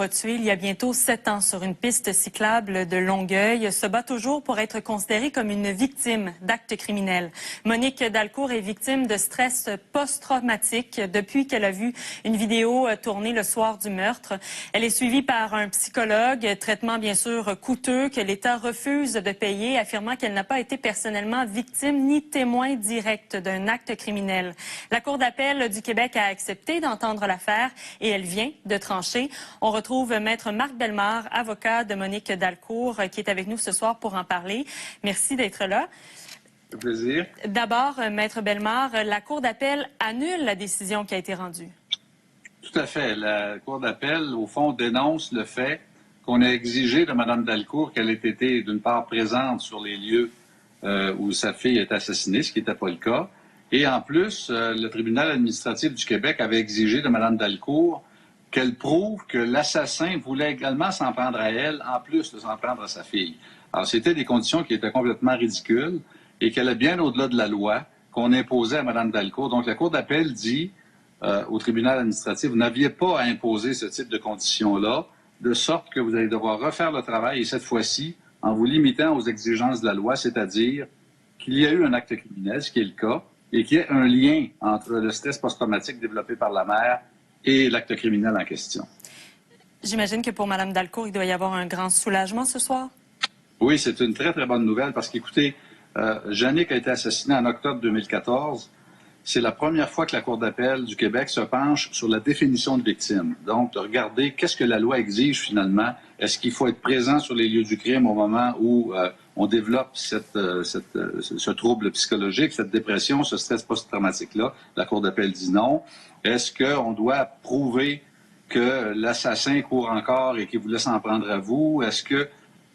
tué il y a bientôt 7 ans sur une piste cyclable de Longueuil, se bat toujours pour être considérée comme une victime d'actes criminels. Monique Dalcourt est victime de stress post-traumatique depuis qu'elle a vu une vidéo tournée le soir du meurtre. Elle est suivie par un psychologue, traitement bien sûr coûteux que l'État refuse de payer, affirmant qu'elle n'a pas été personnellement victime ni témoin direct d'un acte criminel. La Cour d'appel du Québec a accepté d'entendre l'affaire et elle vient de trancher. On retrouve Maître Marc Bellemare, avocat de Monique Dalcourt, qui est avec nous ce soir pour en parler. Merci d'être là. Un plaisir. D'abord, Maître Bellemare, la Cour d'appel annule la décision qui a été rendue. Tout à fait. La Cour d'appel, au fond, dénonce le fait qu'on a exigé de Mme Dalcourt qu'elle ait été, d'une part, présente sur les lieux où sa fille est assassinée, ce qui n'était pas le cas. Et en plus, le tribunal administratif du Québec avait exigé de Mme Dalcourt qu'elle prouve que l'assassin voulait également s'en prendre à elle, en plus de s'en prendre à sa fille. Alors, c'était des conditions qui étaient complètement ridicules et qui allaient bien au-delà de la loi qu'on imposait à Mme Dalcourt. Donc, la Cour d'appel dit au tribunal administratif, vous n'aviez pas à imposer ce type de conditions-là, de sorte que vous allez devoir refaire le travail, et cette fois-ci, en vous limitant aux exigences de la loi, c'est-à-dire qu'il y a eu un acte criminel, ce qui est le cas, et qu'il y ait un lien entre le stress post-traumatique développé par la mère et l'acte criminel en question. J'imagine que pour Mme Dalcourt, il doit y avoir un grand soulagement ce soir? Oui, c'est une très, très bonne nouvelle parce qu'écoutez, Jannick a été assassinée en octobre 2014. C'est la première fois que la Cour d'appel du Québec se penche sur la définition de victime. Donc, de regarder qu'est-ce que la loi exige finalement. Est-ce qu'il faut être présent sur les lieux du crime au moment où on développe ce trouble psychologique, cette dépression, ce stress post-traumatique-là? La Cour d'appel dit non. Est-ce qu'on doit prouver que l'assassin court encore et qu'il voulait s'en prendre à vous? Est-ce que...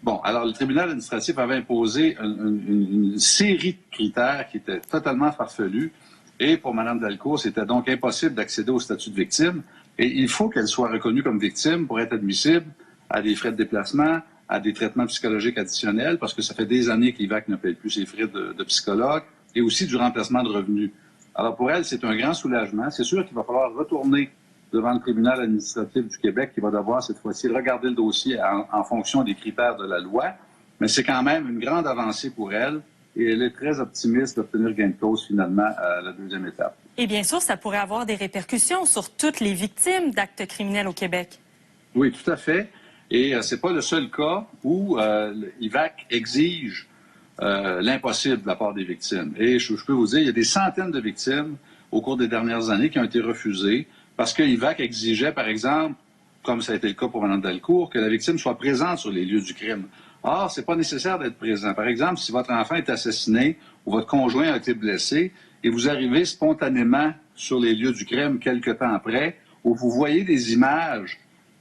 Bon, alors le tribunal administratif avait imposé une série de critères qui étaient totalement farfelus. Et pour Mme Dalcourt, c'était donc impossible d'accéder au statut de victime. Et il faut qu'elle soit reconnue comme victime pour être admissible à des frais de déplacement, à des traitements psychologiques additionnels, parce que ça fait des années qu'IVAC ne paye plus ses frais de psychologue, et aussi du remplacement de revenus. Alors pour elle, c'est un grand soulagement. C'est sûr qu'il va falloir retourner devant le tribunal administratif du Québec qui va devoir cette fois-ci regarder le dossier en fonction des critères de la loi. Mais c'est quand même une grande avancée pour elle et elle est très optimiste d'obtenir gain de cause finalement à la deuxième étape. Et bien sûr, ça pourrait avoir des répercussions sur toutes les victimes d'actes criminels au Québec. Oui, tout à fait. Et c'est pas le seul cas où l'IVAC exige l'impossible de la part des victimes. Et je peux vous dire, il y a des centaines de victimes au cours des dernières années qui ont été refusées parce que l'IVAC exigeait, par exemple, comme ça a été le cas pour Mme Dalcourt, que la victime soit présente sur les lieux du crime. Or, c'est pas nécessaire d'être présent. Par exemple, si votre enfant est assassiné ou votre conjoint a été blessé et vous arrivez spontanément sur les lieux du crime quelque temps après, où vous voyez des images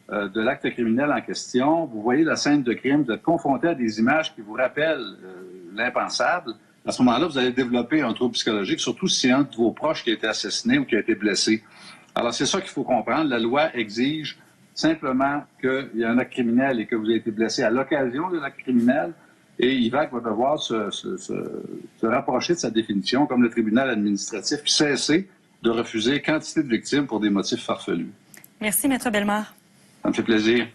de l'acte criminel en question, vous voyez la scène de crime, vous êtes confronté à des images qui vous rappellent l'impensable, à ce moment-là, vous allez développer un trouble psychologique, surtout si c'est un de vos proches qui a été assassiné ou qui a été blessé. Alors, c'est ça qu'il faut comprendre. La loi exige simplement qu'il y a un acte criminel et que vous avez été blessé à l'occasion de l'acte criminel, et IVAC va devoir se rapprocher de sa définition, comme le tribunal administratif, puis cesser de refuser quantité de victimes pour des motifs farfelus. Merci, Maître Bellemare. Ça me fait plaisir.